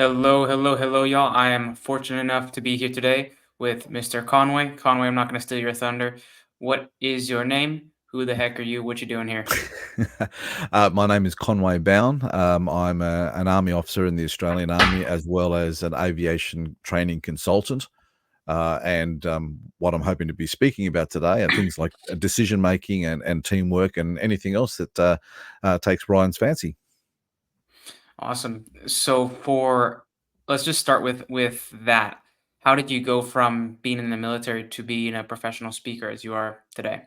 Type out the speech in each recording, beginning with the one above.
Hello, hello, hello, y'all. I am fortunate enough to be here today with Mr. Conway. Conway, I'm not going to steal your thunder. What is your name? Who the heck are you? What you doing here? My name is Conway Bown. I'm an Army officer in the Australian Army, as well as an aviation training consultant. And what I'm hoping to be speaking about today are things like decision making and teamwork and anything else that takes Ryan's fancy. Awesome. Let's just start with that. How did you go from being in the military to being a professional speaker as you are today?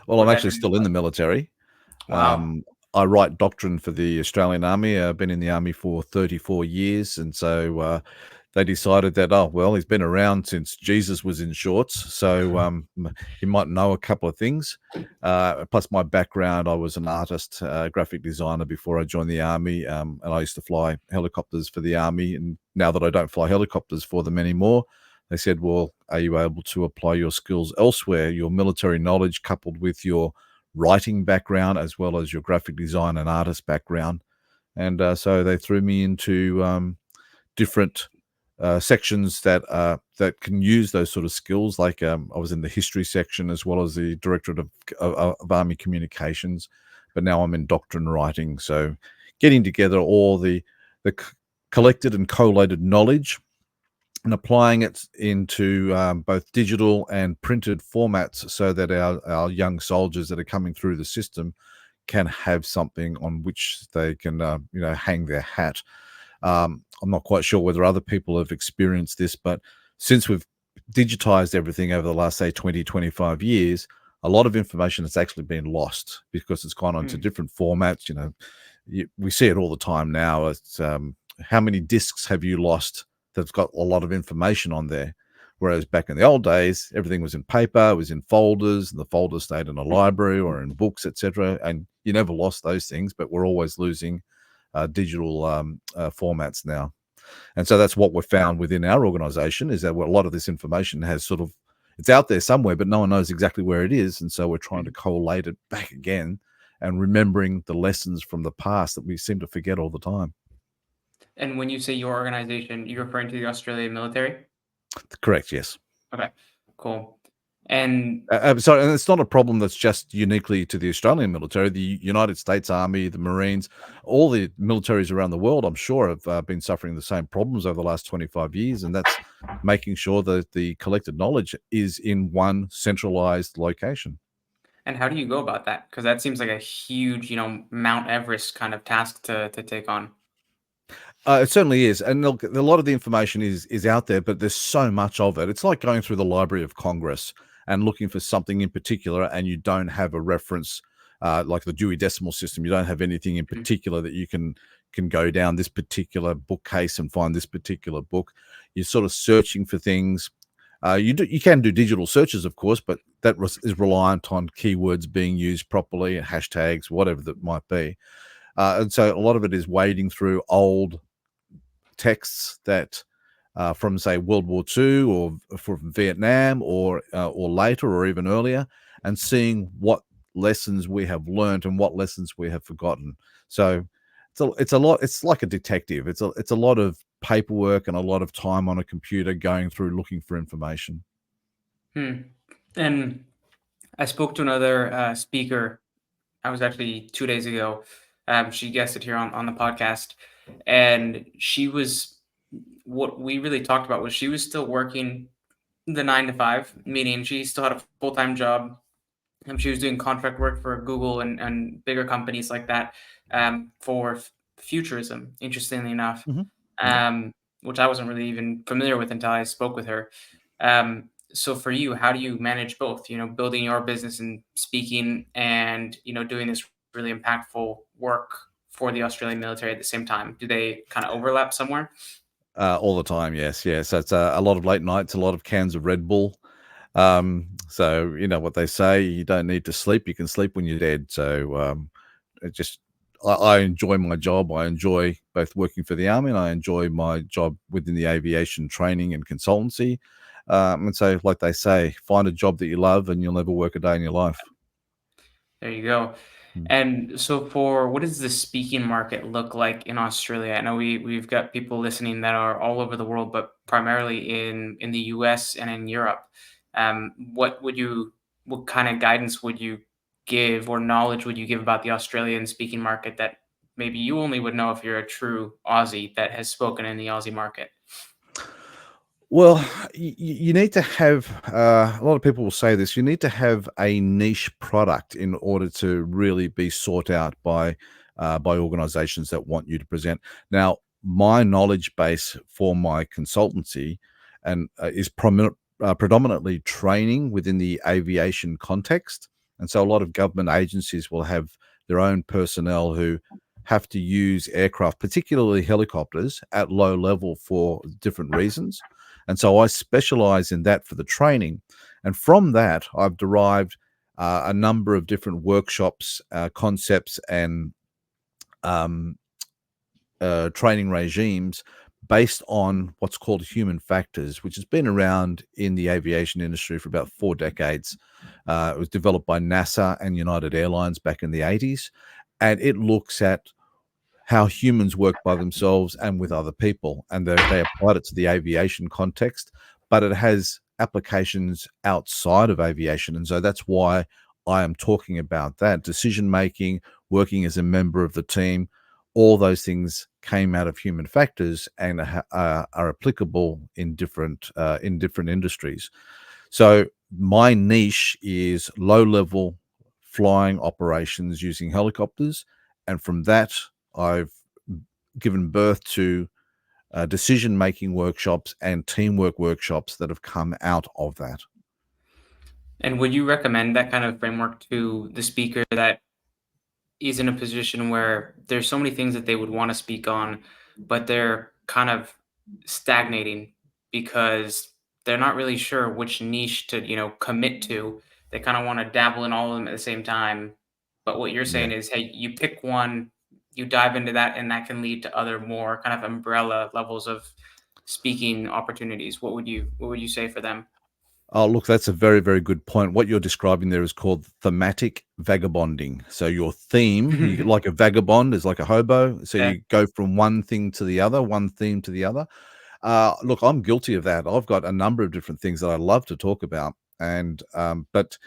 Well, I'm What that actually journey still in was the like? military. Wow. I write doctrine for the Australian Army. I've been in the Army for 34 years. And so they decided that, oh, well, he's been around since Jesus was in shorts. So he might know a couple of things. Plus, my background, I was an artist, graphic designer before I joined the Army. And I used to fly helicopters for the Army. And now that I don't fly helicopters for them anymore, they said, well, are you able to apply your skills elsewhere? Your military knowledge coupled with your writing background as well as your graphic design and artist background. And so they threw me into different sections that can use those sort of skills. Like I was in the history section as well as the Directorate of Army Communications, but now I'm in doctrine writing. So getting together all the collected and collated knowledge and applying it into both digital and printed formats so that our young soldiers that are coming through the system can have something on which they can hang their hat. I'm not quite sure whether other people have experienced this, but since we've digitized everything over the last, say, 20, 25 years, a lot of information has actually been lost because it's gone onto Hmm. different formats. We see it all the time now. It's how many discs have you lost that's got a lot of information on there? Whereas back in the old days, everything was in paper, it was in folders, and the folders stayed in a library or in books, etc. And you never lost those things, but we're always losing digital formats now. And so that's what we've found within our organization is that a lot of this information has sort of it's out there somewhere, but no one knows exactly where it is. And so we're trying to collate it back again and remembering the lessons from the past that we seem to forget all the time. And when you say your organization, you're referring to the Australian military? Correct, yes. Okay, cool. And So, and it's not a problem that's just uniquely to the Australian military. The United States Army, the Marines, all the militaries around the world, I'm sure, have been suffering the same problems over the last 25 years. And that's making sure that the collected knowledge is in one centralized location. And how do you go about that? Because that seems like a huge, Mount Everest kind of task to take on. It certainly is, and look, a lot of the information is out there, but there's so much of it. It's like going through the Library of Congress and looking for something in particular, and you don't have a reference like the Dewey Decimal System. You don't have anything in Mhm. particular that you can go down this particular bookcase and find this particular book. You're sort of searching for things. You can do digital searches, of course, but is reliant on keywords being used properly, hashtags, whatever that might be. And so a lot of it is wading through old texts that from say World War II or from Vietnam or later or even earlier, and seeing what lessons we have learned and what lessons we have forgotten. So it's a lot. It's like a detective. It's a lot of paperwork and a lot of time on a computer going through looking for information. Hmm. And I spoke to another speaker. I was actually 2 days ago. She guested here on the podcast, and she was what we really talked about was she was still working the 9 to 5, meaning she still had a full time job. She was doing contract work for Google and bigger companies like that for futurism, interestingly enough, Hmm. Yeah. um, which I wasn't really even familiar with until I spoke with her. So for you, how do you manage both? Building your business and speaking, and doing this really impactful work for the Australian military at the same time. Do they kind of overlap somewhere? All the time, yes, yes. So it's a lot of late nights, a lot of cans of Red Bull. So you know what they say: you don't need to sleep; you can sleep when you're dead. So it just, I enjoy my job. I enjoy both working for the army, and I enjoy my job within the aviation training and consultancy. And so, like they say, find a job that you love, and you'll never work a day in your life. There you go. Mm. And so for what does the speaking market look like in Australia? I know we've got people listening that are all over the world, but primarily in the US and in Europe. What would you what kind of guidance would you give or knowledge would you give about the Australian speaking market that maybe you only would know if you're a true Aussie that has spoken in the Aussie market? Well, you need to have, a lot of people will say this, you need to have a niche product in order to really be sought out by organizations that want you to present. Now, my knowledge base for my consultancy and is predominantly training within the aviation context. And so a lot of government agencies will have their own personnel who have to use aircraft, particularly helicopters, at low level for different reasons. And so I specialize in that for the training. And from that, I've derived a number of different workshops, concepts, and um, training regimes based on what's called human factors, which has been around in the aviation industry for about 4 decades. It was developed by NASA and United Airlines back in the 80s. And it looks at how humans work by themselves and with other people. And they applied it to the aviation context, but it has applications outside of aviation. And so that's why I am talking about that decision making, working as a member of the team. All those things came out of human factors and are applicable in different industries. So my niche is low level flying operations using helicopters, and from that I've given birth to decision making workshops and teamwork workshops that have come out of that. And would you recommend that kind of framework to the speaker that is in a position where there's so many things that they would want to speak on, but they're kind of stagnating because they're not really sure which niche to, commit to. They kind of want to dabble in all of them at the same time. But what you're Yeah. saying is, hey, you pick one, you dive into that, and that can lead to other more kind of umbrella levels of speaking opportunities. What would you say for them? Oh, look, that's a very, very good point. What you're describing there is called thematic vagabonding. So your theme, you like a vagabond is like a hobo. So Yeah. you go from one thing to the other, one theme to the other. Look, I'm guilty of that. I've got a number of different things that I love to talk about, and but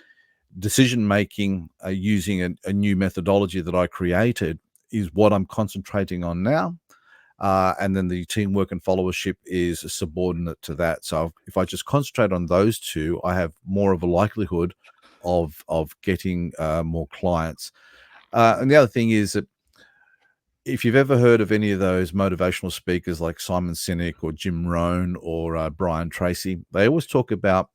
decision making using a new methodology that I created is what I'm concentrating on now. And then the teamwork and followership is subordinate to that. So if I just concentrate on those two, I have more of a likelihood of getting more clients. And the other thing is that if you've ever heard of any of those motivational speakers like Simon Sinek or Jim Rohn or Brian Tracy, they always talk about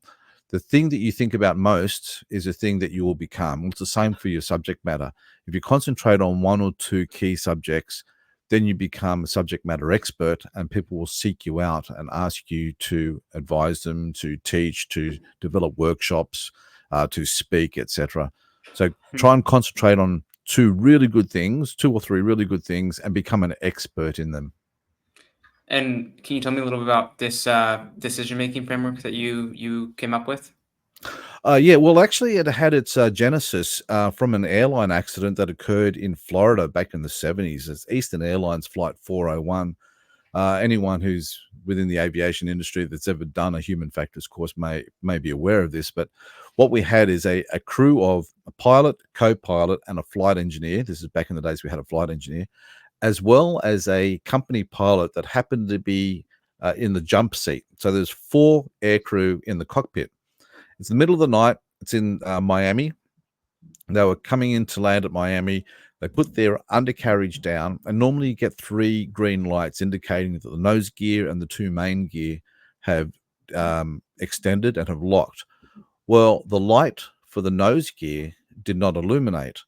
the thing that you think about most is the thing that you will become. Well, it's the same for your subject matter. If you concentrate on one or two key subjects, then you become a subject matter expert, and people will seek you out and ask you to advise them, to teach, to develop workshops, to speak, etc. So try and concentrate on two or three really good things, and become an expert in them. And can you tell me a little bit about this decision making framework that you came up with? Yeah, well, actually, it had its genesis from an airline accident that occurred in Florida back in the 70s. It's Eastern Airlines Flight 401. Anyone who's within the aviation industry that's ever done a human factors course may be aware of this. But what we had is a crew of a pilot, co-pilot, and a flight engineer. This is back in the days we had a flight engineer, as well as a company pilot that happened to be in the jump seat. So there's four aircrew in the cockpit. It's the middle of the night. It's in Miami. They were coming in to land at Miami. They put their undercarriage down, and normally you get three green lights indicating that the nose gear and the two main gear have extended and have locked. Well, the light for the nose gear did not illuminate.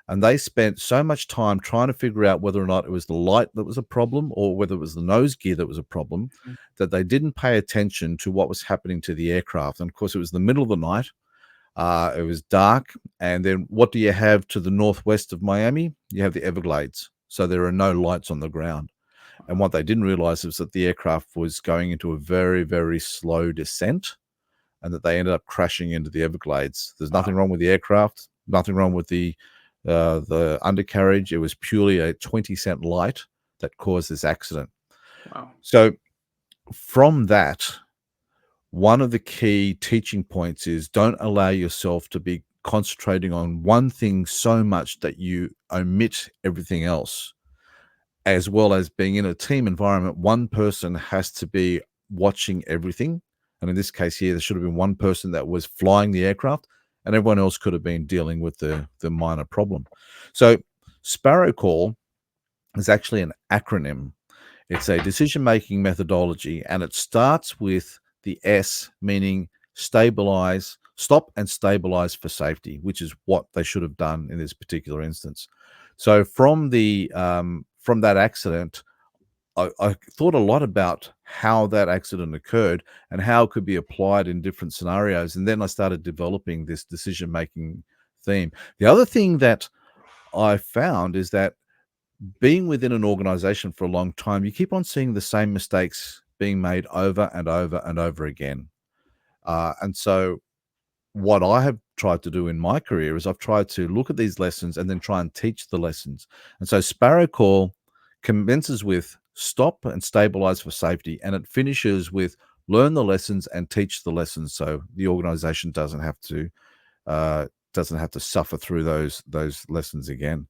And they spent so much time trying to figure out whether or not it was the light that was a problem or whether it was the nose gear that was a problem, that they didn't pay attention to what was happening to the aircraft. And of course, it was the middle of the night. It was dark. And then what do you have to the northwest of Miami? You have the Everglades. So there are no lights on the ground. And what they didn't realize was that the aircraft was going into a very, very slow descent, and that they ended up crashing into the Everglades. There's nothing Wow. wrong with the aircraft, nothing wrong with the the undercarriage. It was purely a 20-cent light that caused this accident. Wow. So from that, one of the key teaching points is don't allow yourself to be concentrating on one thing so much that you omit everything else. As well as being in a team environment, one person has to be watching everything. And in this case here, there should have been one person that was flying the aircraft, and everyone else could have been dealing with the minor problem. So Sparrow Call is actually an acronym. It's a decision-making methodology, and it starts with the S, meaning stabilize, stop and stabilize for safety, which is what they should have done in this particular instance. So from that accident, I thought a lot about how that accident occurred and how it could be applied in different scenarios, and then I started developing this decision-making theme. The other thing that I found is that being within an organization for a long time, you keep on seeing the same mistakes being made over and over and over again. And so, what I have tried to do in my career is I've tried to look at these lessons and then try and teach the lessons. And so, Sparrow Call commences with stop and stabilize for safety, and it finishes with learn the lessons and teach the lessons, so the organization doesn't have to suffer through those lessons again.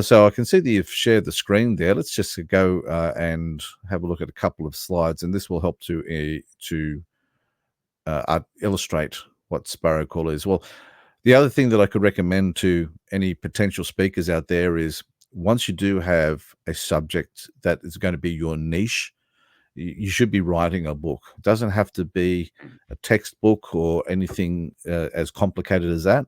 So I can see that you've shared the screen there. Let's just go and have a look at a couple of slides, and this will help to illustrate what Sparrow Call is. Well, the other thing that I could recommend to any potential speakers out there is once you do have a subject that is going to be your niche, you should be writing a book. It doesn't have to be a textbook or anything as complicated as that.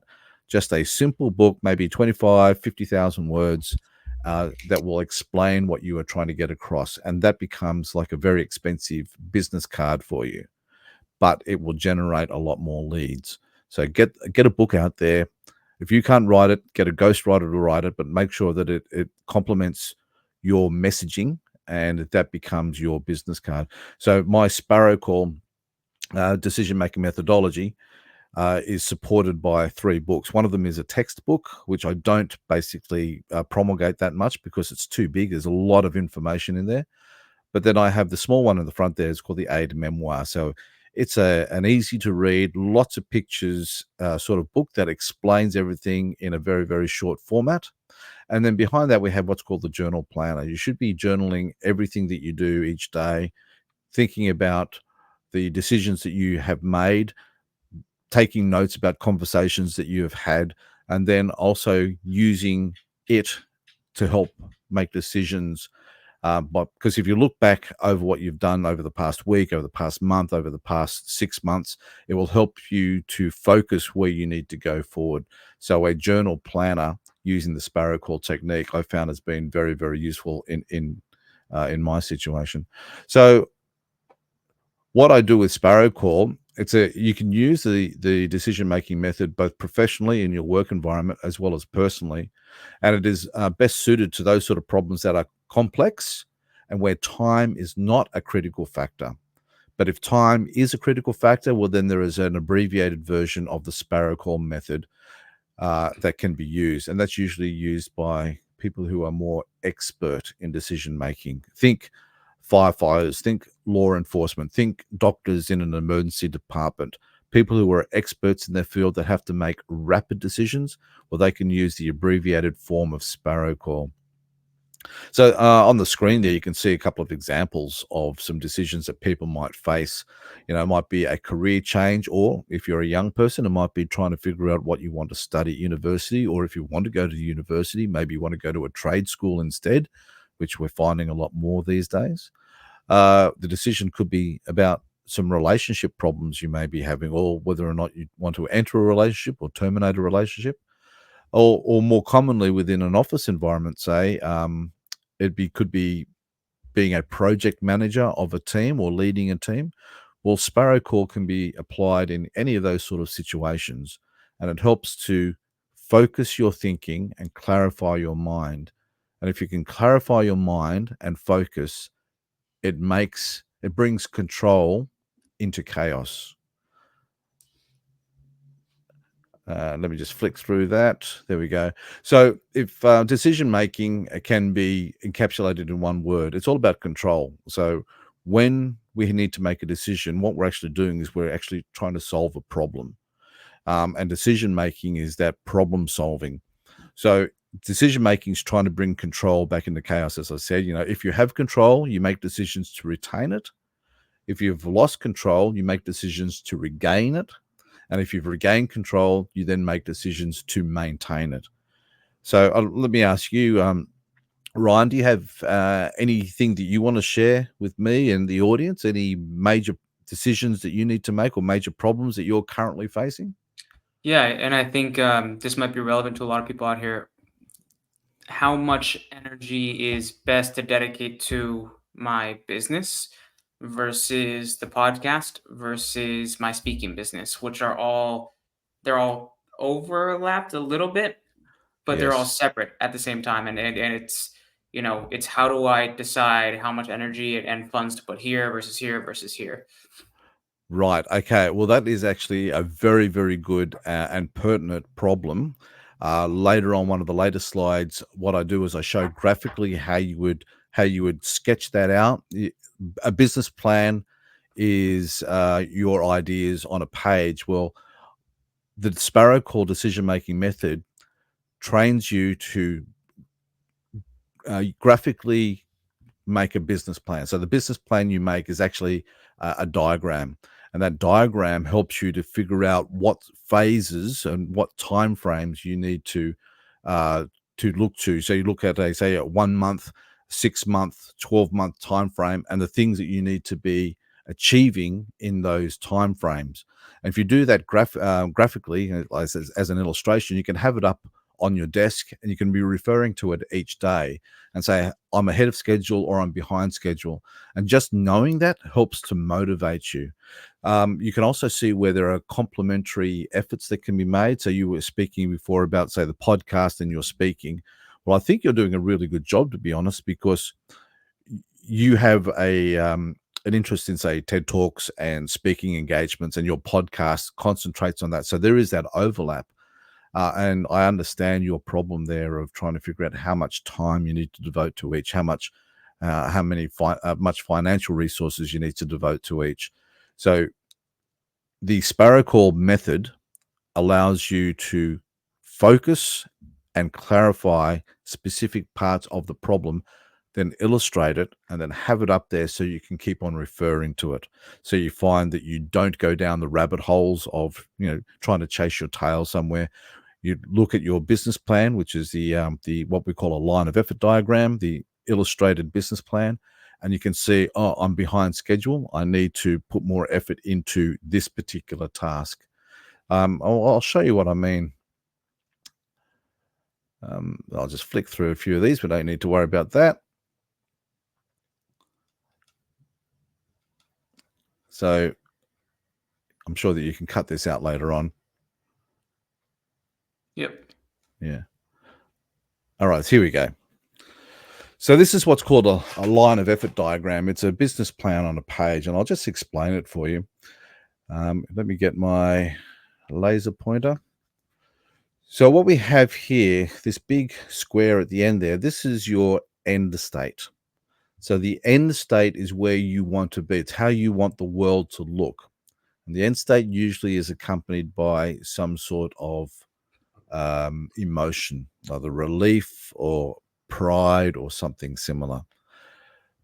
Just a simple book, maybe 25, 50,000 words that will explain what you are trying to get across. And that becomes like a very expensive business card for you, but it will generate a lot more leads. So get a book out there. If you can't write it, get a ghostwriter to write it, but make sure that it complements your messaging and that becomes your business card. So my Sparrow Call decision-making methodology is supported by 3 books. One of them is a textbook, which I don't basically promulgate that much because it's too big. There's a lot of information in there. But then I have the small one in the front there. It's called the Aid Memoir. So it's an easy to read, lots of pictures sort of book that explains everything in a very, very short format. And then behind that, we have what's called the journal planner. You should be journaling everything that you do each day, thinking about the decisions that you have made, taking notes about conversations that you have had, and then also using it to help make decisions. But because if you look back over what you've done over the past week, over the past month, over the past 6 months, it will help you to focus where you need to go forward. So a journal planner using the Sparrow Call technique, I found has been very, very useful in my situation. So what I do with Sparrow Call, you can use the decision making method both professionally in your work environment as well as personally, and it is best suited to those sort of problems that are complex and where time is not a critical factor. But if time is a critical factor, well, then there is an abbreviated version of the Sparrow Call method that can be used, and that's usually used by people who are more expert in decision making. Think firefighters, think law enforcement, think doctors in an emergency department, people who are experts in their field that have to make rapid decisions, well, they can use the abbreviated form of Sparrow Call. So on the screen there, you can see a couple of examples of some decisions that people might face. It might be a career change, or if you're a young person, it might be trying to figure out what you want to study at university, or if you want to go to university, maybe you want to go to a trade school instead, which we're finding a lot more these days. The decision could be about some relationship problems you may be having, or whether or not you want to enter a relationship or terminate a relationship, or more commonly within an office environment, say, could be being a project manager of a team or leading a team. Well, Sparrow Call can be applied in any of those sort of situations, and it helps to focus your thinking and clarify your mind. And if you can clarify your mind and focus, it brings control into chaos. Let me just flick through that. There we go. So if decision making can be encapsulated in one word, it's all about control. So when we need to make a decision, what we're actually doing is we're actually trying to solve a problem. And decision making is that problem solving. So decision making is trying to bring control back into chaos. As I said, if you have control, you make decisions to retain it. If you've lost control, you make decisions to regain it. And if you've regained control, you then make decisions to maintain it. So let me ask you, Ryan, do you have anything that you want to share with me and the audience? Any major decisions that you need to make or major problems that you're currently facing? Yeah, and I think this might be relevant to a lot of people out here. How much energy is best to dedicate to my business versus the podcast versus my speaking business, which are all they're all overlapped a little bit, but they're all Yes. separate at the same time. And it's it's how do I decide how much energy and funds to put here versus here versus here. Right. Okay. Well, that is actually a very, very good and pertinent problem. Later on, one of the later slides, what I do is I show graphically how you would sketch that out. A business plan is your ideas on a page. Well, the Sparrow Call decision making method trains you to graphically make a business plan. So the business plan you make is actually a diagram, and that diagram helps you to figure out what phases and what time frames you need uh, to look to. So you look at a 1 month, 6 month, 12-month time frame, and the things that you need to be achieving in those time frames. And if you do that graphically as an illustration, you can have it up on your desk, and you can be referring to it each day and say, I'm ahead of schedule or I'm behind schedule. And just knowing that helps to motivate you. You can also see where there are complementary efforts that can be made. So you were speaking before about, say, the podcast and your speaking. Well, I think you're doing a really good job, to be honest, because you have an interest in, say, TED Talks and speaking engagements, and your podcast concentrates on that. So there is that overlap. And I understand your problem there of trying to figure out how much time you need to devote to each, much financial resources you need to devote to each. So the Sparrow Call method allows you to focus and clarify specific parts of the problem, then illustrate it, and then have it up there so you can keep on referring to it. So you find that you don't go down the rabbit holes of trying to chase your tail somewhere. You look at your business plan, which is the what we call a line of effort diagram, the illustrated business plan, and you can see, oh, I'm behind schedule. I need to put more effort into this particular task. I'll show you what I mean. I'll just flick through a few of these. We don't need to worry about that. So I'm sure that you can cut this out later on. Yep. Yeah. All right, here we go. So this is what's called a line of effort diagram. It's a business plan on a page, and I'll just explain it for you. Let me get my laser pointer. So what we have here, this big square at the end there, this is your end state. So the end state is where you want to be. It's how you want the world to look. And the end state usually is accompanied by some sort of emotion, either relief or pride or something similar.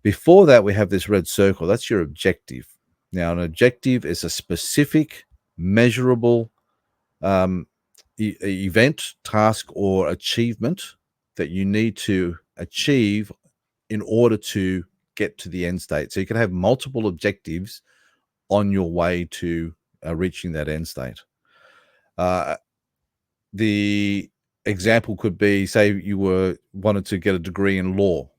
Before that, we have this red circle. That's your objective. Now, an objective is a specific, measurable event, task, or achievement that you need to achieve in order to get to the end state. So you can have multiple objectives on your way to reaching that end state. The example could be, say you wanted to get a degree in law.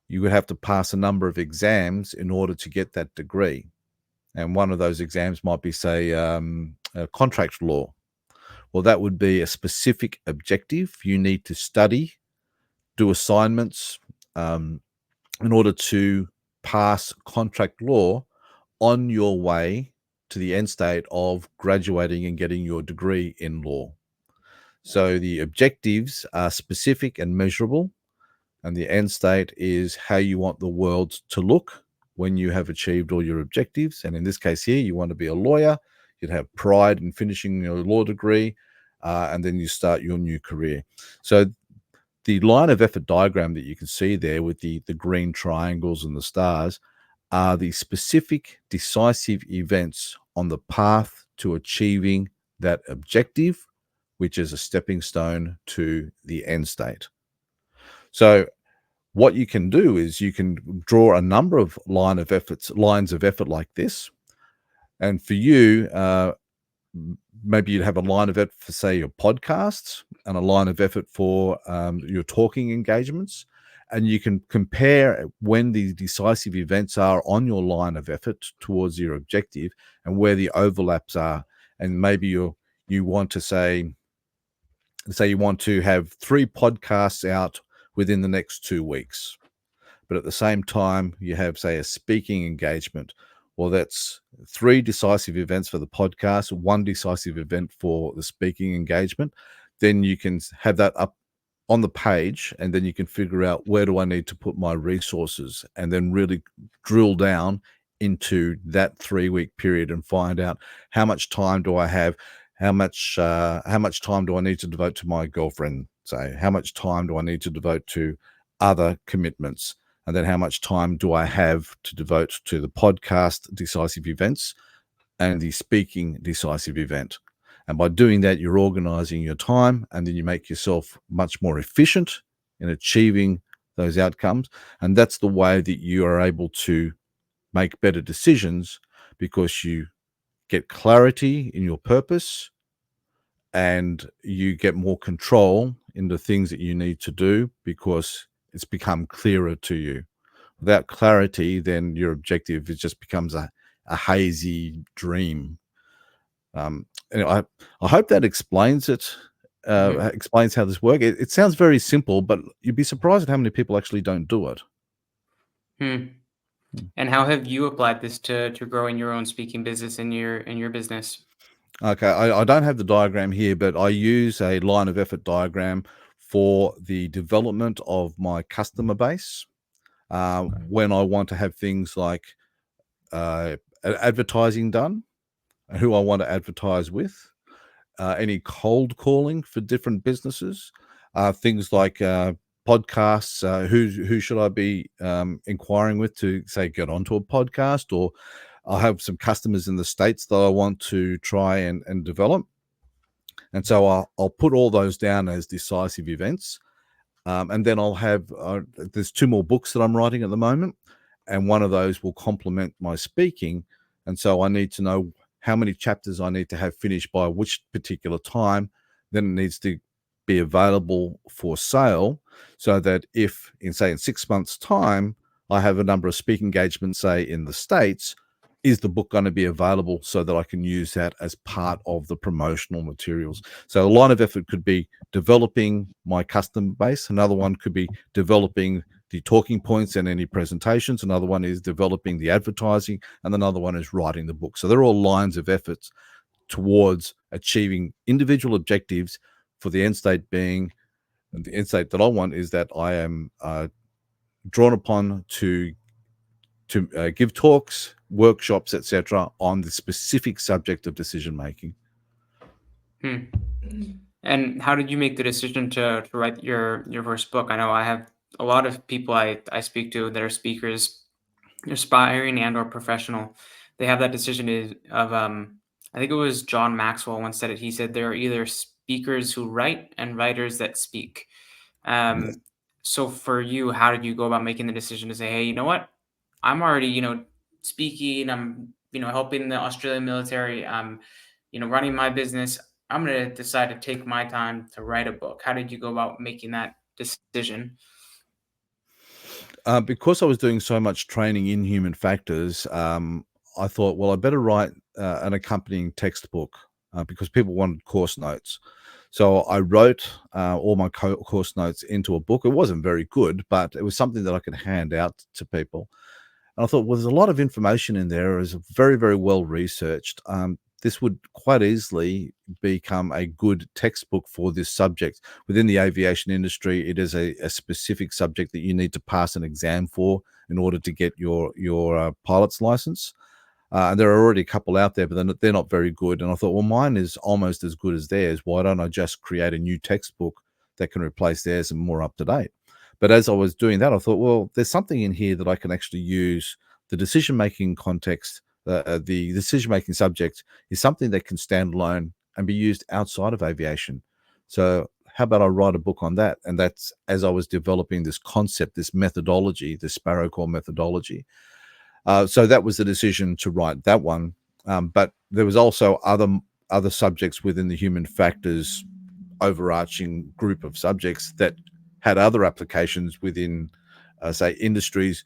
You would have to pass a number of exams in order to get that degree. And one of those exams might be, say, contract law. Well, that would be a specific objective. You need to study, do assignments in order to pass contract law on your way to the end state of graduating and getting your degree in law. So the objectives are specific and measurable, and the end state is how you want the world to look when you have achieved all your objectives. And in this case here, you want to be a lawyer. You'd have pride in finishing your law degree, and then you start your new career. So the line of effort diagram that you can see there with the green triangles and the stars are the specific decisive events on the path to achieving that objective, which is a stepping stone to the end state. So what you can do is you can draw a number of lines of effort like this. And for you, maybe you'd have a line of effort for, say, your podcasts, and a line of effort for your talking engagements. And you can compare when the decisive events are on your line of effort towards your objective and where the overlaps are. And maybe you want to say you want to have 3 podcasts out within the next 2 weeks. But at the same time, you have, say, a speaking engagement. Well, that's 3 decisive events for the podcast, 1 decisive event for the speaking engagement. Then you can have that up on the page, and then you can figure out where do I need to put my resources, and then really drill down into that 3-week period and find out how much time do I have, how much time do I need to devote to my girlfriend, say, how much time do I need to devote to other commitments, and then how much time do I have to devote to the podcast decisive events and the speaking decisive event. And by doing that, you're organizing your time, and then you make yourself much more efficient in achieving those outcomes. And that's the way that you are able to make better decisions, because you get clarity in your purpose and you get more control in the things that you need to do because it's become clearer to you. Without clarity, then your objective, it just becomes a hazy dream. Anyway, I hope that explains it. Explains how this works. It sounds very simple, but you'd be surprised at how many people actually don't do it. And how have you applied this to growing your own speaking business in your business? Okay, I don't have the diagram here, but I use a line of effort diagram for the development of my customer base. When I want to have things like advertising done, who I want to advertise with, any cold calling for different businesses, things like podcasts, who should I be inquiring with to, say, get onto a podcast, or I have some customers in the States that I want to try and develop. And so I'll put all those down as decisive events. And then I'll have, there's 2 more books that I'm writing at the moment, and one of those will complement my speaking. And so I need to know how many chapters I need to have finished by which particular time. Then it needs to be available for sale, so that if in 6 months' time, I have a number of speaking engagements, say, in the States, is the book going to be available so that I can use that as part of the promotional materials? So a line of effort could be developing my customer base. Another one could be developing the talking points and any presentations. Another one is developing the advertising, and another one is writing the book. So they're all lines of efforts towards achieving individual objectives, for the end state being, the end state that I want is that I am drawn upon to give talks, workshops, etc., on the specific subject of decision making. And how did you make the decision to write your first book? I know I have a lot of people I speak to that are speakers, aspiring and or professional. They have that decision of I think it was John Maxwell once said it. He said there are either speakers who write and writers that speak. So for you, how did you go about making the decision to say, hey, you know what? I'm already, speaking, I'm, helping the Australian military, I'm, running my business. I'm going to decide to take my time to write a book. How did you go about making that decision? Because I was doing so much training in human factors, I thought, well, I better write an accompanying textbook, because people wanted course notes. So I wrote all my course notes into a book. It wasn't very good, but it was something that I could hand out to people. And I thought, well, there's a lot of information in there. It's very, very well researched. This would quite easily become a good textbook for this subject. Within the aviation industry, it is a specific subject that you need to pass an exam for in order to get your pilot's license. And there are already a couple out there, but they're not very good. And I thought, well, mine is almost as good as theirs. Why don't I just create a new textbook that can replace theirs and more up to date? But as I was doing that, I thought, well, there's something in here that I can actually use. The decision making context, the decision making subject is something that can stand alone and be used outside of aviation. So, how about I write a book on that? And that's as I was developing this concept, this methodology, this Sparrow Core methodology. So that was the decision to write that one. But there was also other subjects within the human factors overarching group of subjects that had other applications within, say, industries,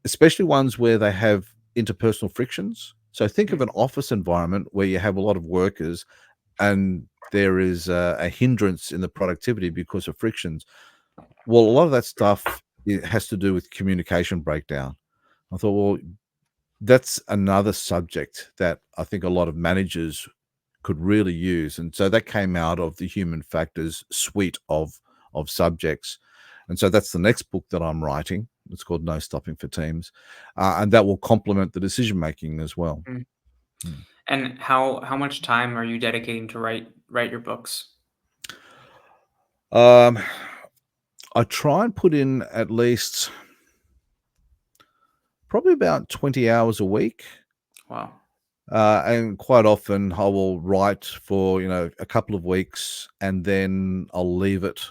especially ones where they have interpersonal frictions. So think of Mm, an office environment where you have a lot of workers and there is a hindrance in the productivity because of frictions. Well, a lot of that stuff it has to do with communication breakdown. I thought, well, that's another subject that I think a lot of managers could really use, and so that came out of the human factors suite of subjects, and so that's the next book that I'm writing. It's called No Stopping for Teams, and that will complement the decision making as well. mm. Mm. And how much time are you dedicating to write your books? Um, I try and put in at least probably about 20 hours a week. Wow. And quite often I will write for, a couple of weeks and then I'll leave it.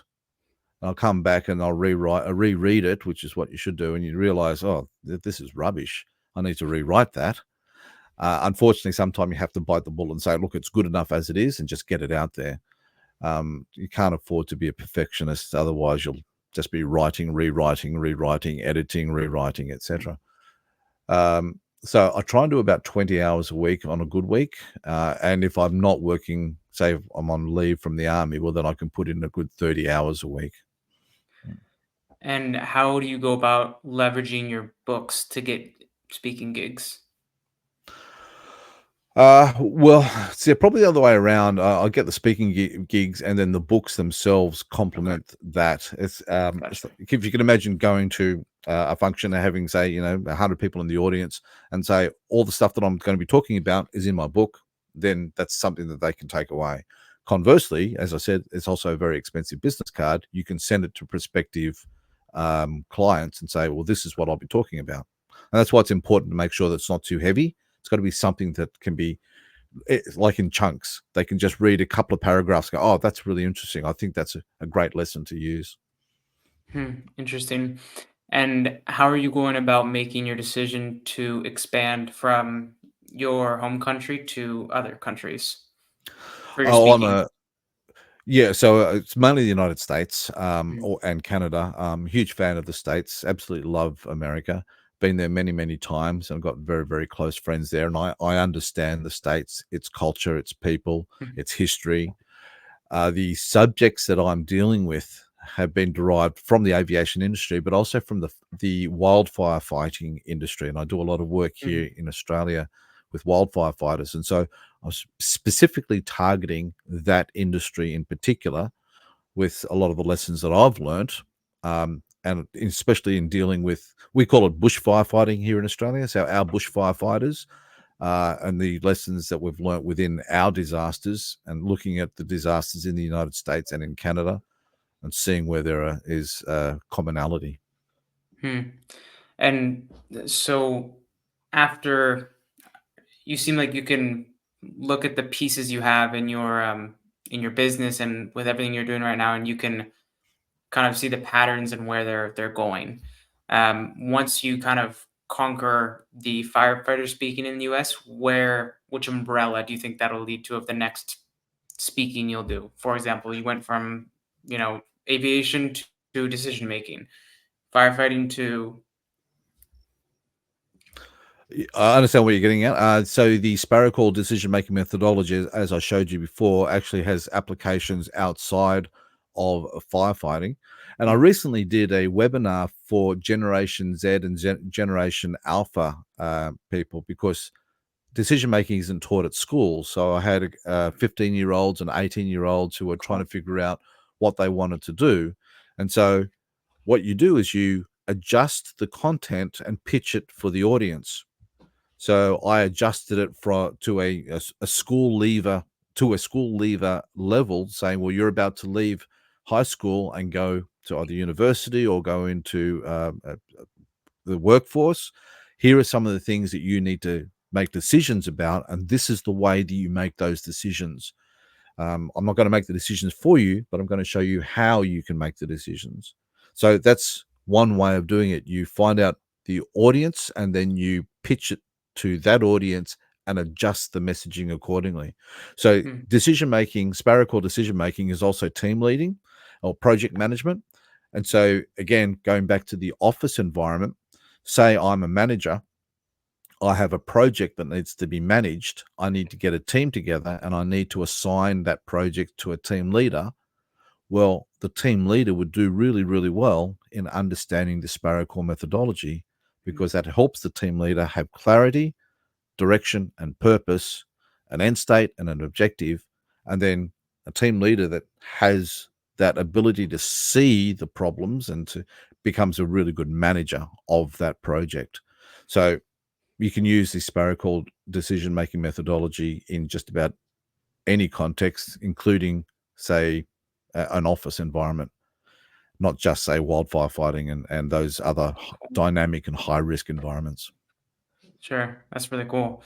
I'll come back and I'll reread it, which is what you should do. And you realize, oh, this is rubbish. I need to rewrite that. Unfortunately, sometimes you have to bite the bullet and say, look, it's good enough as it is and just get it out there. You can't afford to be a perfectionist. Otherwise, you'll just be writing, rewriting, editing, rewriting, etc. So I try and do about 20 hours a week on a good week. And if I'm not working, say if I'm on leave from the army, well, then I can put in a good 30 hours a week. And how do you go about leveraging your books to get speaking gigs? Well, see, probably the other way around. I get the speaking gigs, and then the books themselves Okay, complement that. It's gotcha. like, if you can imagine going to a function and having, say, 100 people in the audience, and say all the stuff that I'm going to be talking about is in my book, then that's something that they can take away. Conversely, as I said, it's also a very expensive business card. You can send it to prospective clients and say, "Well, this is what I'll be talking about," and that's why it's important to make sure that it's not too heavy. It's got to be something that can be like in chunks. They can just read a couple of paragraphs, go, "Oh, that's really interesting. I think that's a great lesson to use." Interesting. And how are you going about making your decision to expand from your home country to other countries for your Oh, speaking? yeah. So it's mainly the United States, Mm, and Canada. Huge fan of the States. Absolutely love America. Been there many, many times, and got very, very close friends there. And I understand the States, its culture, its people, mm, its history. The subjects that I'm dealing with have been derived from the aviation industry, but also from the wildfire fighting industry. And I do a lot of work mm, here in Australia with wildfire fighters, and so I was specifically targeting that industry in particular with a lot of the lessons that I've learnt, and especially in dealing with, we call it bush firefighting here in Australia. So our bush firefighters and the lessons that we've learnt within our disasters and looking at the disasters in the United States and in Canada and seeing where is commonality. hmm. And so after you seem like you can look at the pieces you have in your business and with everything you're doing right now, and you can kind of see the patterns and where they're going. Once you kind of conquer the firefighter speaking in the US, which umbrella do you think that'll lead to of the next speaking you'll do? For example, you went from, aviation to decision making, firefighting to I understand what you're getting at. So the Sparrow Call decision making methodology, as I showed you before, actually has applications outside of firefighting. And I Mm, recently did a webinar for Generation Z and Generation Alpha people, because decision making isn't taught at school. So I had 15-year-olds and 18-year-olds who were trying cool. to figure out what they wanted to do. And so what you do is you adjust the content and pitch it for the audience. So I adjusted it to a school leaver, to a school leaver level, saying, well, you're about to leave high school and go to either university or go into the workforce. Here are some of the things that you need to make decisions about, and this is the way that you make those decisions. I'm not going to make the decisions for you, but I'm going to show you how you can make the decisions. So that's one way of doing it. You find out the audience and then you pitch it to that audience and adjust the messaging accordingly. So Mm, decision making, Sparrow decision making is also team leading or project management. And so again, going back to the office environment, say I'm a manager, I have a project that needs to be managed. I need to get a team together and I need to assign that project to a team leader. Well, the team leader would do really, really well in understanding the Sparrow Core methodology, mm. because that helps the team leader have clarity, direction, and purpose, an end state and an objective. And then a team leader that has that ability to see the problems and to becomes a really good manager of that project. So you can use the Sparrow decision making methodology in just about any context, including, say, an office environment, not just, say, wildfire fighting and those other dynamic and high risk environments. Sure, that's really cool.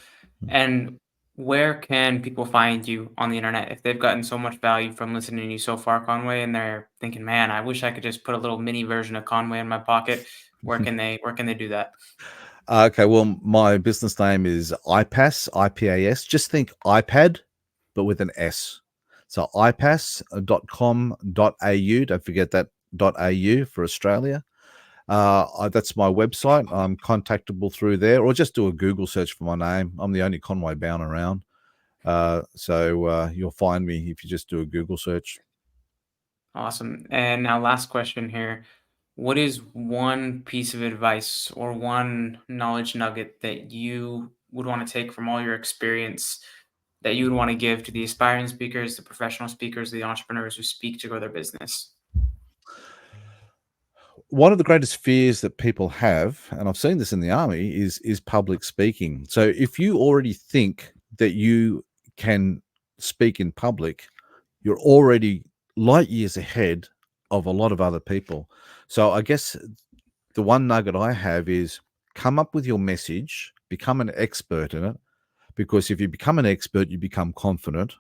And where can people find you on the internet if they've gotten so much value from listening to you so far, Conway, and they're thinking, "Man, I wish I could just put a little mini version of Conway in my pocket." Where can they do that? Okay, well, my business name is IPAS, IPAS. Just think iPad, but with an S. So ipas.com.au. Don't forget that .au for Australia. That's my website. I'm contactable through there, or just do a Google search for my name. I'm the only Conway Bown around. So you'll find me if you just do a Google search. Awesome. And now last question here. What is one piece of advice or one knowledge nugget that you would want to take from all your experience that you would want to give to the aspiring speakers, the professional speakers, the entrepreneurs who speak to grow their business? One of the greatest fears that people have, and I've seen this in the army, is public speaking. So if you already think that you can speak in public, you're already light years ahead of a lot of other people. So I guess the one nugget I have is come up with your message, become an expert in it, because if you become an expert, you become confident.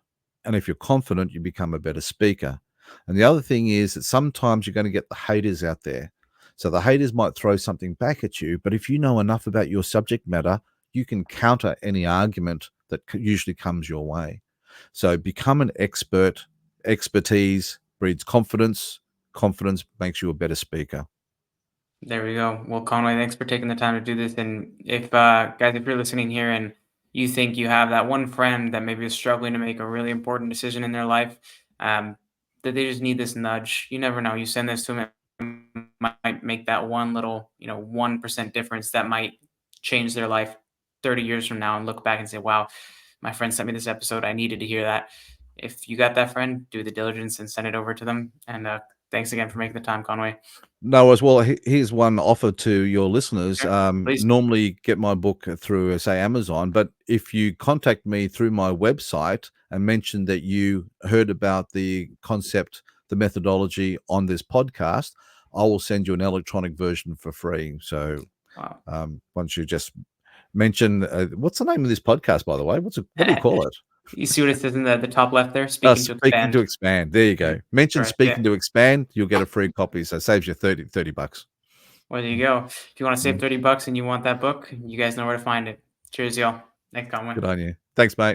And if you're confident, you become a better speaker. And the other thing is that sometimes you're going to get the haters out there. So the haters might throw something back at you, but if you know enough about your subject matter, you can counter any argument that usually comes your way. So become an expert. Expertise breeds confidence. Confidence makes you a better speaker. There we go. Well, Conway, thanks for taking the time to do this. And if guys, if you're listening here and you think you have that one friend that maybe is struggling to make a really important decision in their life, um, that they just need this nudge. You never know. You send this to them, it might make that one little, 1% difference that might change their life 30 years from now and look back and say, wow, my friend sent me this episode. I needed to hear that. If you got that friend, do the diligence and send it over to them. And thanks again for making the time, Conway. No, as well, here's one offer to your listeners. Sure. Please. Normally get my book through, say, Amazon, but if you contact me through my website and mention that you heard about the concept, the methodology on this podcast, I will send you an electronic version for free. So Wow. once you just mention, what's the name of this podcast, by the way? What do you call it? You see what it says in the top left there? Speaking to Speaking to expand. expand. There you Yeah, go. Mention correct. Yeah. speaking to expand, you'll get a free copy. So it saves you 30 bucks. Well, there you go. If you want to save Mm, 30 bucks and you want that book, you guys know where to find it. Cheers, y'all. Thanks, Conway. Good on you. Thanks, mate.